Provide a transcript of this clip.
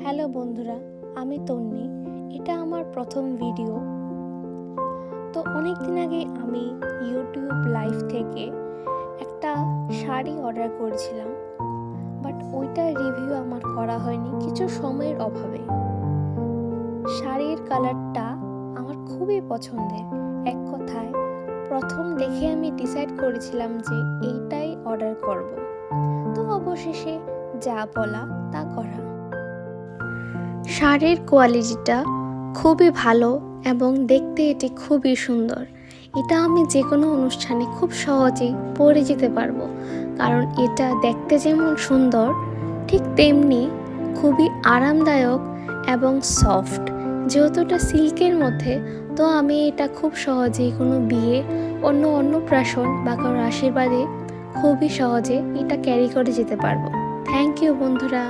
Hello বন্ধুরা, আমি তন্নি। এটা আমার প্রথম ভিডিও। তো অনেক দিন আগে আমি ইউটিউব লাইভ থেকে একটা শাড়ি অর্ডার করেছিলাম, বাট ওইটার রিভিউ আমার করা হয়নি কিছু সময়ের অভাবে। শাড়ির কালারটা আমার খুবই পছন্দের। এক কথায় প্রথম দেখে আমি ডিসাইড করেছিলাম যে এইটাই অর্ডার করব। তো অবশেষে যা বলা তা করা। শাড়ির কোয়ালিটিটা খুবই ভালো এবং দেখতে এটি খুবই সুন্দর। এটা আমি যে কোনো অনুষ্ঠানে খুব সহজেই পরে যেতে পারবো, কারণ এটা দেখতে যেমন সুন্দর ঠিক তেমনি খুবই আরামদায়ক এবং সফট। যেহেতু এটা সিল্কের মধ্যে, তো আমি এটা খুব সহজেই কোনো বিয়ে, অন্নপ্রাশন বা কারোর আশীর্বাদে খুবই সহজে এটা ক্যারি করে যেতে পারবো। থ্যাংক ইউ বন্ধুরা।